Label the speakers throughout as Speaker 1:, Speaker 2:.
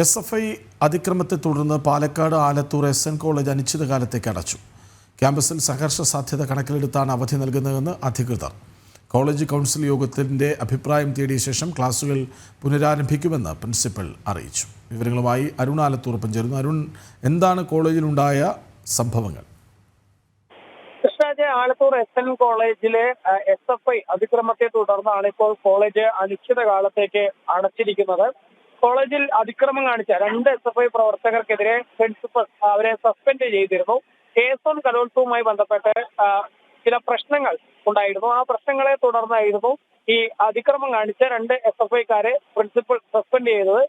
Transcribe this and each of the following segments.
Speaker 1: SFI അതിക്രമത്തെ തുടർന്ന് Palakkad Alathur SN college അനിശ്ചിതകാലത്തേക്ക് അടച്ചു. ക്യാമ്പസിൽ സംഘർഷ സാധ്യത കണക്കിലെടുത്താണ് അവധി നൽകുന്നതെന്ന് അധികൃതർ. കോളേജ് കൗൺസിൽ യോഗത്തിന്റെ അഭിപ്രായം തേടിയ ശേഷം ക്ലാസുകൾ പുനരാരംഭിക്കുമെന്ന് പ്രിൻസിപ്പൽ അറിയിച്ചു. വിവരങ്ങളുമായി അരുൺ ആലത്തൂർ ചേരുന്നു. അരുൺ, എന്താണ് കോളേജിലുണ്ടായ സംഭവങ്ങൾ?
Speaker 2: ആലത്തൂർ SN കോളേജിലെ SFI അതിക്രമത്തെ തുടർന്നാണ് ഇപ്പോൾ കോളേജ് അനിശ്ചിതകാലത്തേക്ക് അടച്ചിരിക്കുന്നത്. കോളേജിൽ അതിക്രമം കാണിച്ച 2 SFI പ്രവർത്തകർക്കെതിരെ പ്രിൻസിപ്പൽ അവരെ സസ്പെൻഡ് ചെയ്തിരുന്നു. കേസ് കലോത്സവവുമായി ബന്ധപ്പെട്ട് ചില പ്രശ്നങ്ങൾ ഉണ്ടായിരുന്നു. ആ പ്രശ്നങ്ങളെ തുടർന്നായിരുന്നു ഈ അതിക്രമം കാണിച്ച 2 SFIക്കാരെ പ്രിൻസിപ്പൽ സസ്പെൻഡ് ചെയ്തത്.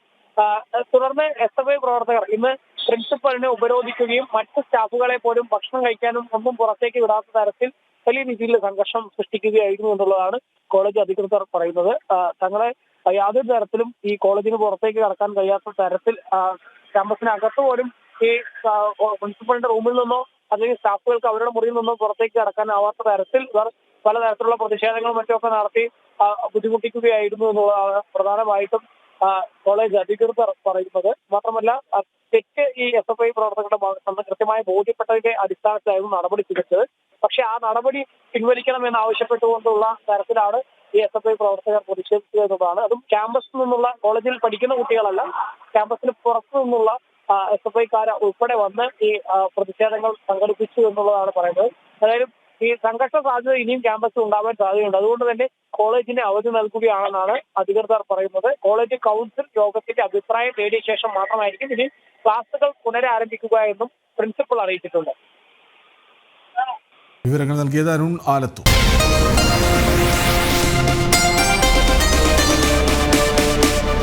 Speaker 2: തുടർന്ന് SFI പ്രവർത്തകർ ഇന്ന് പ്രിൻസിപ്പലിനെ ഉപരോധിക്കുകയും മറ്റ് സ്റ്റാഫുകളെ പോലും ഭക്ഷണം കഴിക്കാനും ഒന്നും പുറത്തേക്ക് വിടാത്ത തരത്തിൽ വലിയ രീതിയിൽ സംഘർഷം സൃഷ്ടിക്കുകയായിരുന്നു എന്നുള്ളതാണ് കോളേജ് അധികൃതർ പറയുന്നത്. തങ്ങളെ യാതൊരു തരത്തിലും ഈ കോളേജിന് പുറത്തേക്ക് കടക്കാൻ കഴിയാത്ത തരത്തിൽ ക്യാമ്പസിനകത്ത് പോലും ഈ പ്രിൻസിപ്പലിന്റെ റൂമിൽ നിന്നോ അല്ലെങ്കിൽ സ്റ്റാഫുകൾക്ക് അവരുടെ മുറിയിൽ നിന്നോ പുറത്തേക്ക് കടക്കാനാവാത്ത തരത്തിൽ ഇവർ പലതരത്തിലുള്ള പ്രതിഷേധങ്ങളും മറ്റുമൊക്കെ നടത്തി ബുദ്ധിമുട്ടിക്കുകയായിരുന്നു എന്നുള്ളതാണ് പ്രധാനമായിട്ടും കോളേജ് അധികൃതർ പറയുന്നത്. മാത്രമല്ല, തെറ്റ് ഈ SFI പ്രവർത്തകരുടെ ഭാഗത്തുനിന്ന് കൃത്യമായി ബോധ്യപ്പെട്ടതിന്റെ അടിസ്ഥാനത്തിലായിരുന്നു നടപടി സ്വീകരിച്ചത്. പക്ഷെ ആ നടപടി പിൻവലിക്കണമെന്ന് ആവശ്യപ്പെട്ടുകൊണ്ടുള്ള തരത്തിലാണ് ഈ SFI പ്രവർത്തകർ പ്രതിഷേധിച്ചത് എന്നതാണ്. അതും ക്യാമ്പസിൽ നിന്നുള്ള, കോളേജിൽ പഠിക്കുന്ന കുട്ടികളല്ല, ക്യാമ്പസിന് പുറത്തു നിന്നുള്ള SFIക്കാർ ഉൾപ്പെടെ വന്ന് ഈ പ്രതിഷേധങ്ങൾ സംഘടിപ്പിച്ചു എന്നുള്ളതാണ് പറയുന്നത്. അതായത് ഈ സംഘർഷ സാധ്യത ഇനിയും ക്യാമ്പസിൽ ഉണ്ടാവാൻ സാധ്യതയുണ്ട്. അതുകൊണ്ട് തന്നെ കോളേജിന് അവധി നൽകുകയാണെന്നാണ് അധികൃതർ പറയുന്നത്. കോളേജ് കൗൺസിൽ യോഗത്തിന്റെ അഭിപ്രായം തേടിയ ശേഷം മാത്രമായിരിക്കും ഇനി ക്ലാസുകൾ പുനരാരംഭിക്കുക എന്നും പ്രിൻസിപ്പൽ അറിയിച്ചിട്ടുണ്ട്.
Speaker 1: വിവരങ്ങൾ നൽകിയത് അരുൺ ആലത്തൂർ.